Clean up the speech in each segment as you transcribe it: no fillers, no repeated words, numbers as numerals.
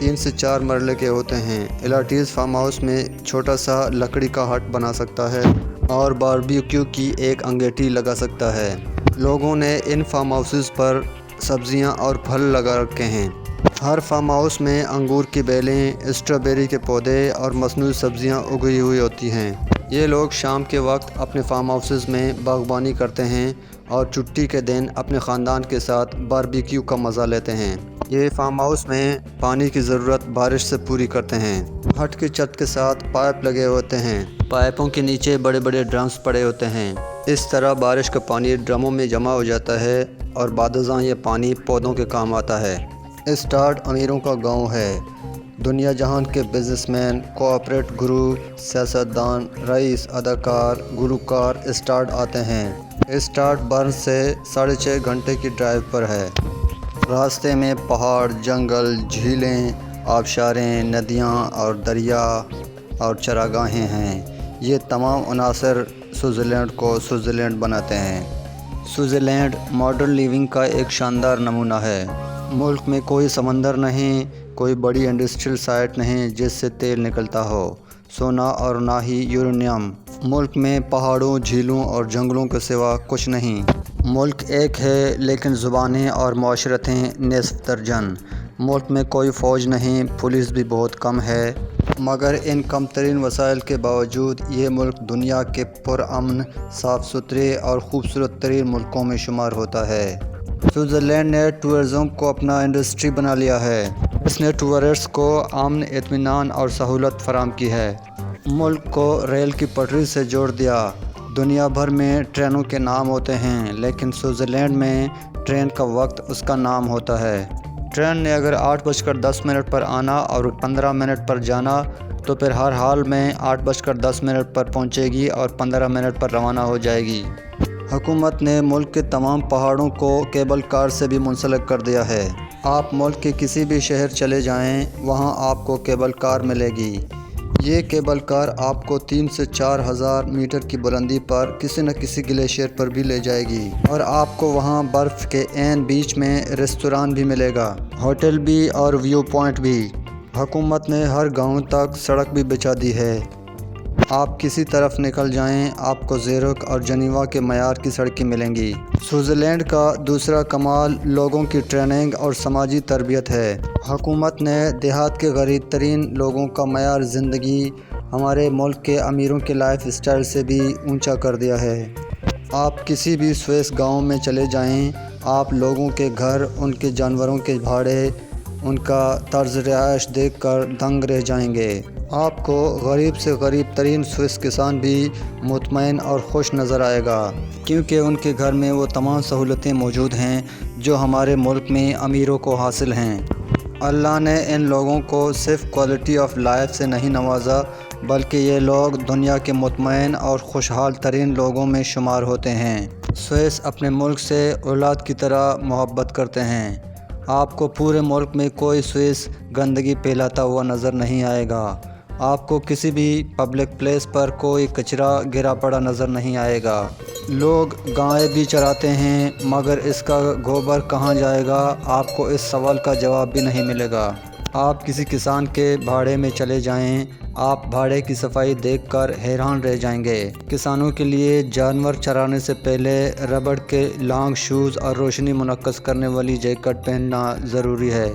3 سے 4 مرلے کے ہوتے ہیں۔ ایلاٹیز فارم ہاؤس میں چھوٹا سا لکڑی کا ہٹ بنا سکتا ہے اور باربیکیو کی ایک انگیٹھی لگا سکتا ہے۔ لوگوں نے ان فارم ہاؤسز پر سبزیاں اور پھل لگا رکھے ہیں۔ ہر فارم ہاؤس میں انگور کی بیلیں، اسٹرابیری کے پودے اور مصنوعی سبزیاں اگی ہوئی ہوتی ہیں۔ یہ لوگ شام کے وقت اپنے فارم ہاؤسز میں باغبانی کرتے ہیں اور چھٹی کے دن اپنے خاندان کے ساتھ باربیکیو کا مزہ لیتے ہیں۔ یہ فارم ہاؤس میں پانی کی ضرورت بارش سے پوری کرتے ہیں۔ ہٹ کی چھت کے ساتھ پائپ لگے ہوتے ہیں۔ پائپوں کے نیچے بڑے بڑے ڈرمز پڑے ہوتے ہیں۔ اس طرح بارش کا پانی ڈرموں میں جمع ہو جاتا ہے اور بعد ازاں یہ پانی پودوں کے کام آتا ہے۔ اسٹارٹ امیروں کا گاؤں ہے۔ دنیا جہان کے بزنس مین، کوآپریٹ گرو، سیاستدان، رئیس، اداکار، گلوکار اسٹارٹ آتے ہیں۔ اسٹارٹ برن سے 6.5 گھنٹے کی ڈرائیو پر ہے۔ راستے میں پہاڑ، جنگل، جھیلیں، آبشاریں، ندیاں اور دریا اور چراگاہیں ہیں۔ یہ تمام عناصر سوئٹزرلینڈ کو سوئٹزرلینڈ بناتے ہیں۔ سوئٹزرلینڈ ماڈرن لیونگ کا ایک شاندار نمونہ ہے۔ ملک میں کوئی سمندر نہیں، کوئی بڑی انڈسٹریل سائٹ نہیں جس سے تیل نکلتا ہو، سونا اور نہ ہی یورینیم۔ ملک میں پہاڑوں، جھیلوں اور جنگلوں کے سوا کچھ نہیں۔ ملک ایک ہے لیکن زبانیں اور معاشرتیں نصف درجن۔ ملک میں کوئی فوج نہیں، پولیس بھی بہت کم ہے، مگر ان کم ترین وسائل کے باوجود یہ ملک دنیا کے پرامن، صاف ستھرے اور خوبصورت ترین ملکوں میں شمار ہوتا ہے۔ سوئٹزرلینڈ نے ٹورزم کو اپنا انڈسٹری بنا لیا ہے۔ اس نے ٹورسٹس کو امن، اطمینان اور سہولت فراہم کی ہے۔ ملک کو ریل کی پٹری سے جوڑ دیا۔ دنیا بھر میں ٹرینوں کے نام ہوتے ہیں لیکن سوئٹزرلینڈ میں ٹرین کا وقت اس کا نام ہوتا ہے۔ ٹرین نے اگر 8:10 پر آنا اور 15 منٹ پر جانا تو پھر ہر حال میں 8:10 پر پہنچے گی اور 15 منٹ پر روانہ ہو جائے گی۔ حکومت نے ملک کے تمام پہاڑوں کو کیبل کار سے بھی منسلک کر دیا ہے۔ آپ ملک کے کسی بھی شہر چلے جائیں، وہاں آپ کو کیبل کار ملے گی۔ یہ کیبل کار آپ کو 3 سے 4 ہزار میٹر کی بلندی پر کسی نہ کسی گلیشیئر پر بھی لے جائے گی اور آپ کو وہاں برف کے عین بیچ میں ریستوران بھی ملے گا، ہوٹل بھی اور ویو پوائنٹ بھی۔ حکومت نے ہر گاؤں تک سڑک بھی بچھا دی ہے۔ آپ کسی طرف نکل جائیں، آپ کو زیورخ اور جنیوا کے معیار کی سڑکیں ملیں گی۔ سوئٹزرلینڈ کا دوسرا کمال لوگوں کی ٹریننگ اور سماجی تربیت ہے۔ حکومت نے دیہات کے غریب ترین لوگوں کا معیار زندگی ہمارے ملک کے امیروں کے لائف اسٹائل سے بھی اونچا کر دیا ہے۔ آپ کسی بھی سوئس گاؤں میں چلے جائیں، آپ لوگوں کے گھر، ان کے جانوروں کے بھاڑے، ان کا طرز رہائش دیکھ کر دنگ رہ جائیں گے۔ آپ کو غریب سے غریب ترین سوئس کسان بھی مطمئن اور خوش نظر آئے گا، کیونکہ ان کے گھر میں وہ تمام سہولتیں موجود ہیں جو ہمارے ملک میں امیروں کو حاصل ہیں۔ اللہ نے ان لوگوں کو صرف کوالٹی آف لائف سے نہیں نوازا، بلکہ یہ لوگ دنیا کے مطمئن اور خوشحال ترین لوگوں میں شمار ہوتے ہیں۔ سوئس اپنے ملک سے اولاد کی طرح محبت کرتے ہیں۔ آپ کو پورے ملک میں کوئی سوئس گندگی پھیلاتا ہوا نظر نہیں آئے گا۔ آپ کو کسی بھی پبلک پلیس پر کوئی کچرا گرا پڑا نظر نہیں آئے گا۔ لوگ گائیں بھی چراتے ہیں، مگر اس کا گوبر کہاں جائے گا، آپ کو اس سوال کا جواب بھی نہیں ملے گا۔ آپ کسی کسان کے بھاڑے میں چلے جائیں، آپ بھاڑے کی صفائی دیکھ کر حیران رہ جائیں گے۔ کسانوں کے لیے جانور چرانے سے پہلے ربڑ کے لانگ شوز اور روشنی منعکس کرنے والی جیکٹ پہننا ضروری ہے۔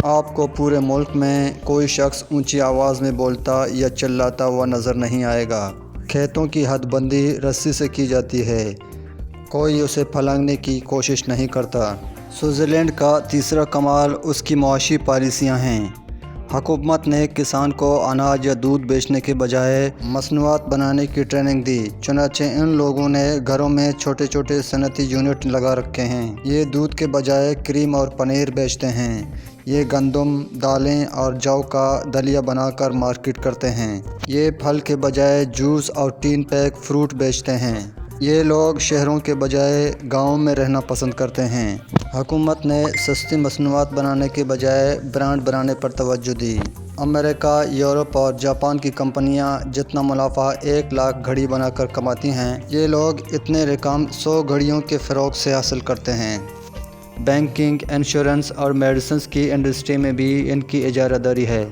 آپ کو پورے ملک میں کوئی شخص اونچی آواز میں بولتا یا چلاتا ہوا نظر نہیں آئے گا۔ کھیتوں کی حد بندی رسی سے کی جاتی ہے، کوئی اسے پھلانگنے کی کوشش نہیں کرتا۔ سوئٹزرلینڈ کا تیسرا کمال اس کی معاشی پالیسیاں ہیں۔ حکومت نے کسان کو اناج یا دودھ بیچنے کے بجائے مصنوعات بنانے کی ٹریننگ دی، چنانچہ ان لوگوں نے گھروں میں چھوٹے چھوٹے صنعتی یونٹ لگا رکھے ہیں۔ یہ دودھ کے بجائے کریم اور پنیر بیچتے ہیں۔ یہ گندم، دالیں اور جو کا دلیا بنا کر مارکیٹ کرتے ہیں۔ یہ پھل کے بجائے جوس اور ٹین پیک فروٹ بیچتے ہیں۔ یہ لوگ شہروں کے بجائے گاؤں میں رہنا پسند کرتے ہیں۔ حکومت نے سستی مصنوعات بنانے کے بجائے برانڈ بنانے پر توجہ دی۔ امریکہ، یورپ اور جاپان کی کمپنیاں جتنا منافع 1 لاکھ گھڑی بنا کر کماتی ہیں، یہ لوگ اتنے رقم 100 گھڑیوں کے فروغ سے حاصل کرتے ہیں۔ بینکنگ، انشورنس اور میڈیسنز کی انڈسٹری میں بھی ان کی اجارہ داری ہے۔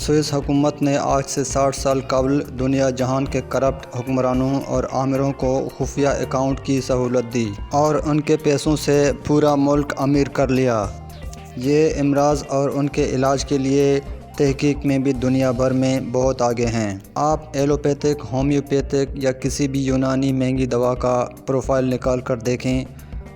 سوئس حکومت نے آج سے 60 سال قبل دنیا جہان کے کرپٹ حکمرانوں اور آمروں کو خفیہ اکاؤنٹ کی سہولت دی اور ان کے پیسوں سے پورا ملک امیر کر لیا۔ یہ امراض اور ان کے علاج کے لیے تحقیق میں بھی دنیا بھر میں بہت آگے ہیں۔ آپ ایلوپیتھک، ہومیوپیتھک یا کسی بھی یونانی مہنگی دوا کا پروفائل نکال کر دیکھیں،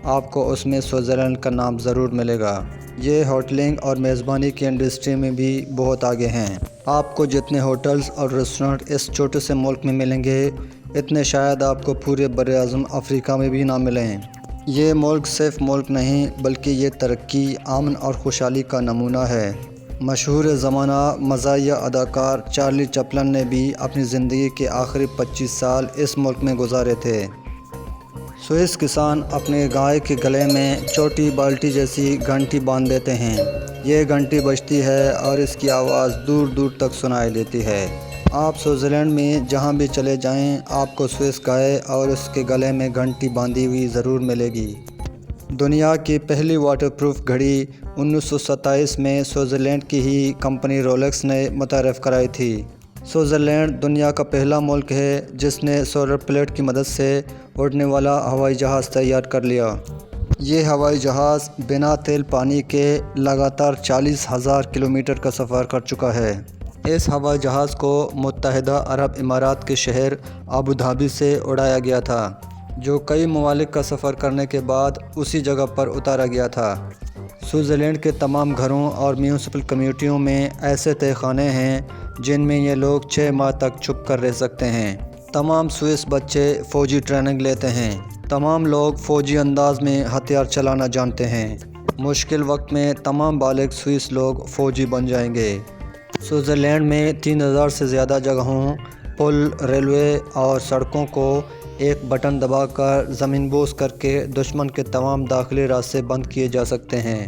آپ کو اس میں سوئٹزرلینڈ کا نام ضرور ملے گا۔ یہ ہوٹلنگ اور میزبانی کی انڈسٹری میں بھی بہت آگے ہیں۔ آپ کو جتنے ہوٹلز اور ریسٹورنٹ اس چھوٹے سے ملک میں ملیں گے، اتنے شاید آپ کو پورے براعظم افریقہ میں بھی نہ ملیں۔ یہ ملک صرف ملک نہیں بلکہ یہ ترقی، امن اور خوشحالی کا نمونہ ہے۔ مشہور زمانہ مزاحیہ اداکار چارلی چپلن نے بھی اپنی زندگی کے آخری 25 سال اس ملک میں گزارے تھے۔ سوئس کسان اپنے گائے کے گلے میں چھوٹی بالٹی جیسی گھنٹی باندھ دیتے ہیں۔ یہ گھنٹی بجتی ہے اور اس کی آواز دور دور تک سنائی دیتی ہے۔ آپ سوئٹزرلینڈ میں جہاں بھی چلے جائیں، آپ کو سوئس گائے اور اس کے گلے میں گھنٹی باندھی ہوئی ضرور ملے گی۔ دنیا کی پہلی واٹر پروف گھڑی 1927 میں سوئٹزرلینڈ کی ہی کمپنی رولیکس نے متعارف کرائی تھی۔ سوئٹزرلینڈ دنیا کا پہلا ملک ہے جس نے سولر پلیٹ کی مدد سے اڑنے والا ہوائی جہاز تیار کر لیا۔ یہ ہوائی جہاز بنا تیل پانی کے لگاتار 40,000 کلومیٹر کا سفر کر چکا ہے۔ اس ہوائی جہاز کو متحدہ عرب امارات کے شہر ابوظہبی سے اڑایا گیا تھا، جو کئی ممالک کا سفر کرنے کے بعد اسی جگہ پر اتارا گیا تھا۔ سوئٹزرلینڈ کے تمام گھروں اور میونسپل کمیونٹیوں میں ایسے تہہ خانے ہیں جن میں یہ لوگ 6 ماہ تک چھپ کر رہ سکتے ہیں۔ تمام سوئس بچے فوجی ٹریننگ لیتے ہیں۔ تمام لوگ فوجی انداز میں ہتھیار چلانا جانتے ہیں۔ مشکل وقت میں تمام بالغ سوئس لوگ فوجی بن جائیں گے۔ سوئٹزرلینڈ میں 3000 سے زیادہ جگہوں، پل، ریلوے اور سڑکوں کو ایک بٹن دبا کر زمین بوس کر کے دشمن کے تمام داخلی راستے بند کیے جا سکتے ہیں۔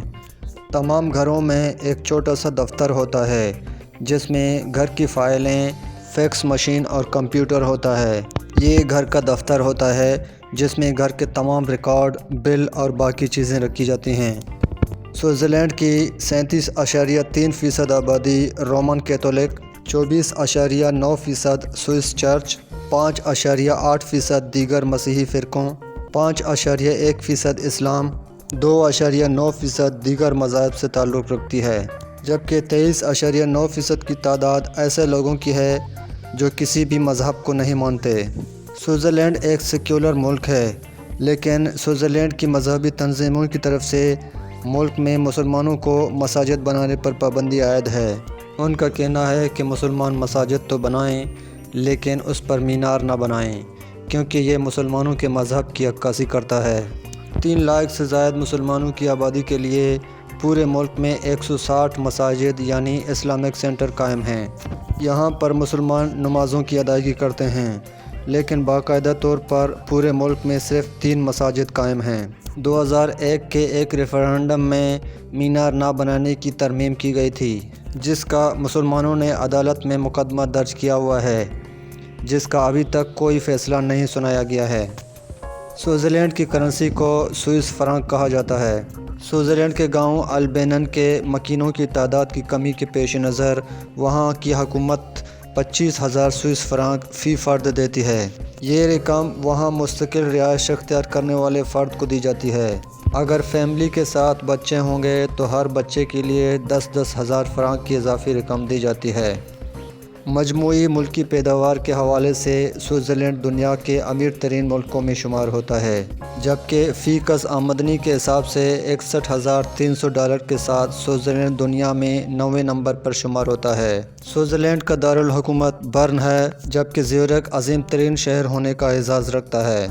تمام گھروں میں ایک چھوٹا سا دفتر ہوتا ہے جس میں گھر کی فائلیں، فیکس مشین اور کمپیوٹر ہوتا ہے۔ یہ گھر کا دفتر ہوتا ہے جس میں گھر کے تمام ریکارڈ، بل اور باقی چیزیں رکھی جاتی ہیں۔ سوئٹزرلینڈ کی 37.3% آبادی رومن کیتھولک، 24.9% سوئس چرچ، 5.8% دیگر مسیحی فرقوں، 5.1% اسلام، 2.9% دیگر مذاہب سے تعلق رکھتی ہے، جبکہ 23.9% کی تعداد ایسے لوگوں کی ہے جو کسی بھی مذہب کو نہیں مانتے۔ سوئٹزرلینڈ ایک سیکولر ملک ہے، لیکن سوئٹزرلینڈ کی مذہبی تنظیموں کی طرف سے ملک میں مسلمانوں کو مساجد بنانے پر پابندی عائد ہے۔ ان کا کہنا ہے کہ مسلمان مساجد تو بنائیں لیکن اس پر مینار نہ بنائیں، کیونکہ یہ مسلمانوں کے مذہب کی عکاسی کرتا ہے۔ 3 لاکھ سے زائد مسلمانوں کی آبادی کے لیے پورے ملک میں 160 مساجد یعنی اسلامک سینٹر قائم ہیں۔ یہاں پر مسلمان نمازوں کی ادائیگی کرتے ہیں، لیکن باقاعدہ طور پر پورے ملک میں صرف 3 مساجد قائم ہیں۔ 2001 کے ایک ریفرینڈم میں مینار نہ بنانے کی ترمیم کی گئی تھی، جس کا مسلمانوں نے عدالت میں مقدمہ درج کیا ہوا ہے، جس کا ابھی تک کوئی فیصلہ نہیں سنایا گیا ہے۔ سوئٹزرلینڈ کی کرنسی کو سوئس فرانک کہا جاتا ہے۔ سوئٹزرلینڈ کے گاؤں البینن کے مکینوں کی تعداد کی کمی کے پیش نظر وہاں کی حکومت 25,000 سوئس فرانک فی فرد دیتی ہے۔ یہ رقم وہاں مستقل رہائش اختیار کرنے والے فرد کو دی جاتی ہے۔ اگر فیملی کے ساتھ بچے ہوں گے تو ہر بچے کے لیے 10,000 فرانک کی اضافی رقم دی جاتی ہے۔ مجموعی ملکی پیداوار کے حوالے سے سوئٹزرلینڈ دنیا کے امیر ترین ملکوں میں شمار ہوتا ہے، جبکہ فی کس آمدنی کے حساب سے $61,300 کے ساتھ سوئٹزرلینڈ دنیا میں 9ویں نمبر پر شمار ہوتا ہے۔ سوئٹزرلینڈ کا دارالحکومت برن ہے، جبکہ زیورخ عظیم ترین شہر ہونے کا اعزاز رکھتا ہے۔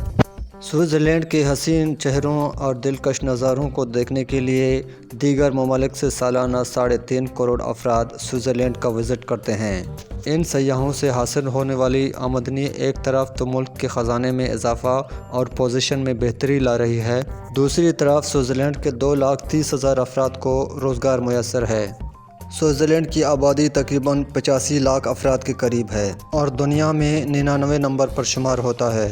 سوئٹزرلینڈ کے حسین چہروں اور دلکش نظاروں کو دیکھنے کے لیے دیگر ممالک سے سالانہ 3.5 کروڑ افراد سوئٹزرلینڈ کا وزٹ کرتے ہیں۔ ان سیاحوں سے حاصل ہونے والی آمدنی ایک طرف تو ملک کے خزانے میں اضافہ اور پوزیشن میں بہتری لا رہی ہے، دوسری طرف سوئٹزرلینڈ کے 2,30,000 افراد کو روزگار میسر ہے۔ سوئٹزرلینڈ کی آبادی تقریباً 85 لاکھ افراد کے قریب ہے اور دنیا میں 99 نمبر پر شمار ہوتا ہے۔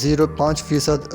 0.5%